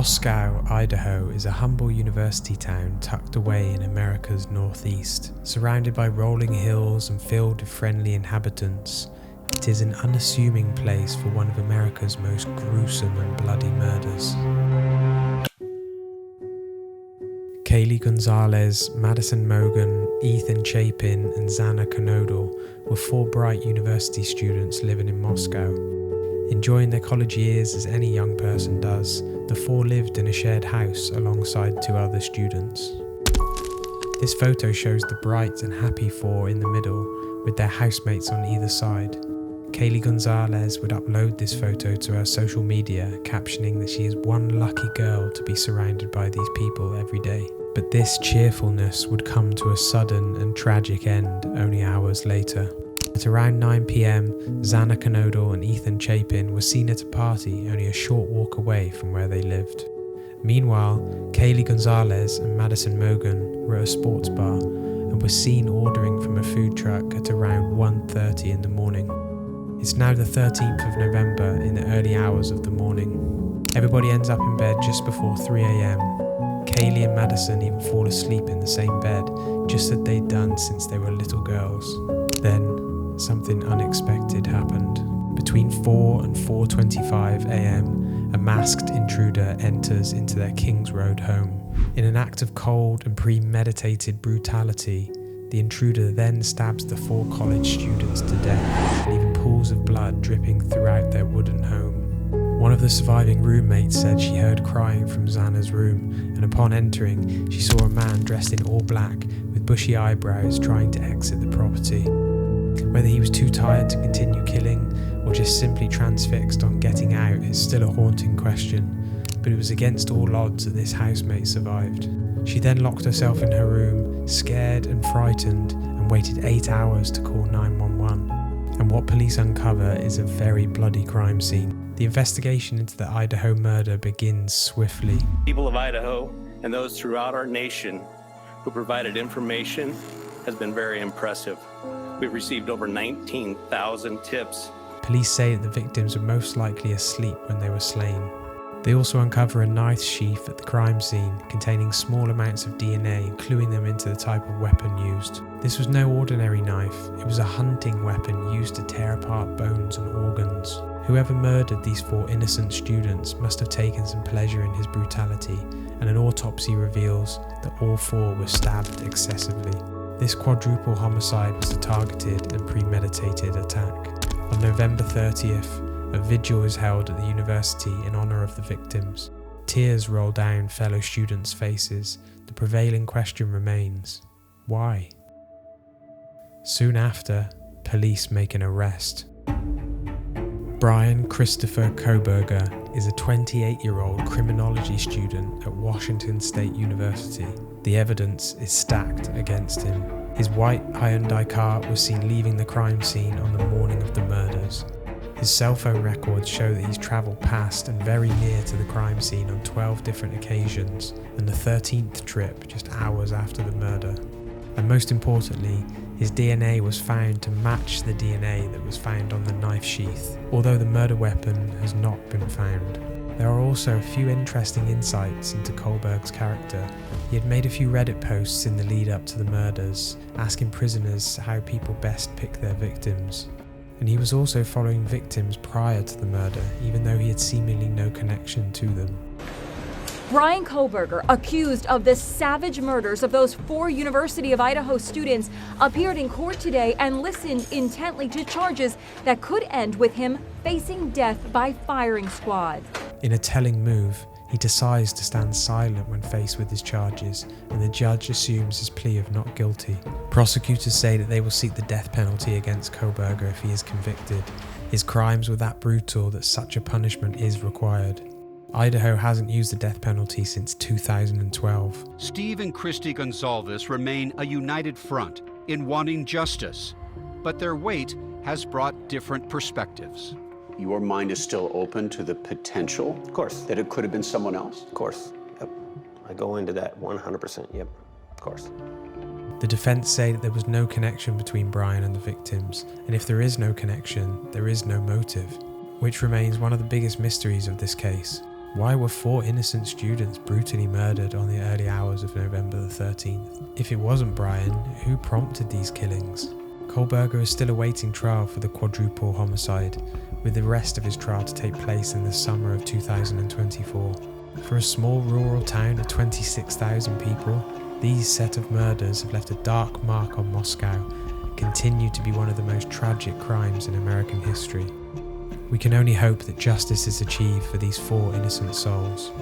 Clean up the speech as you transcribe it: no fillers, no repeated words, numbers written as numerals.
Moscow, Idaho is a humble university town tucked away in America's northeast. Surrounded by rolling hills and filled with friendly inhabitants, it is an unassuming place for one of America's most gruesome and bloody murders. Kaylee Gonzalez, Madison Mogen, Ethan Chapin and Xana Knodel were four bright university students living in Moscow. Enjoying their college years as any young person does, the four lived in a shared house alongside two other students. This photo shows the bright and happy four in the middle, with their housemates on either side. Kaylee Gonzalez would upload this photo to her social media, captioning that she is one lucky girl to be surrounded by these people every day. But this cheerfulness would come to a sudden and tragic end only hours later. At around 9 p.m, Xana Knodel and Ethan Chapin were seen at a party only a short walk away from where they lived. Meanwhile, Kaylee Gonzalez and Madison Mogen were at a sports bar and were seen ordering from a food truck at around 1:30 in the morning. It's now the 13th of November in the early hours of the morning. Everybody ends up in bed just before 3 a.m. Kaylee and Madison even fall asleep in the same bed, just as they'd done since they were little girls. Then, something unexpected happened. Between 4 and 4:25 a.m, a masked intruder enters into their Kings Road home. In an act of cold and premeditated brutality, the intruder then stabs the four college students to death, leaving pools of blood dripping throughout their wooden home. One of the surviving roommates said she heard crying from Xana's room, and upon entering, she saw a man dressed in all black with bushy eyebrows trying to exit the property. Whether he was too tired to continue killing or just simply transfixed on getting out is still a haunting question, but it was against all odds that this housemate survived. She then locked herself in her room, scared and frightened, and waited 8 hours to call 911. And what police uncover is a very bloody crime scene. The investigation into the Idaho murder begins swiftly. People of Idaho and those throughout our nation who provided information has been very impressive. We've received over 19,000 tips. Police say that the victims were most likely asleep when they were slain. They also uncover a knife sheath at the crime scene containing small amounts of DNA, cluing them into the type of weapon used. This was no ordinary knife, it was a hunting weapon used to tear apart bones and organs. Whoever murdered these four innocent students must have taken some pleasure in his brutality, and an autopsy reveals that all four were stabbed excessively. This quadruple homicide was a targeted and premeditated attack. On November 30th, a vigil is held at the university in honour of the victims. Tears roll down fellow students' faces. The prevailing question remains: why? Soon after, police make an arrest. Bryan Kohberger is a 28-year-old criminology student at Washington State University. The evidence is stacked against him. His white Hyundai car was seen leaving the crime scene on the morning of the murders. His cell phone records show that he's travelled past and very near to the crime scene on 12 different occasions, and the 13th trip just hours after the murder. And most importantly, his DNA was found to match the DNA that was found on the knife sheath, although the murder weapon has not been found. There are also a few interesting insights into Kohberger's character. He had made a few Reddit posts in the lead up to the murders, asking prisoners how people best pick their victims. And he was also following victims prior to the murder, even though he had seemingly no connection to them. Bryan Kohberger, accused of the savage murders of those four University of Idaho students, appeared in court today and listened intently to charges that could end with him facing death by firing squad. In a telling move, he decides to stand silent when faced with his charges, and the judge assumes his plea of not guilty. Prosecutors say that they will seek the death penalty against Kohberger if he is convicted. His crimes were that brutal that such a punishment is required. Idaho hasn't used the death penalty since 2012. Steve and Christy Gonzalez remain a united front in wanting justice, but their wait has brought different perspectives. Your mind is still open to the potential, of course, that it could have been someone else? Of course, yep. I go into that 100%, yep, of course. The defense say that there was no connection between Bryan and the victims, and if there is no connection, there is no motive, which remains one of the biggest mysteries of this case. Why were 4 innocent students brutally murdered on the early hours of November the 13th? If it wasn't Bryan, who prompted these killings? Kohberger is still awaiting trial for the quadruple homicide, with the rest of his trial to take place in the summer of 2024. For a small rural town of 26,000 people, these set of murders have left a dark mark on Moscow and continue to be one of the most tragic crimes in American history. We can only hope that justice is achieved for these 4 innocent souls.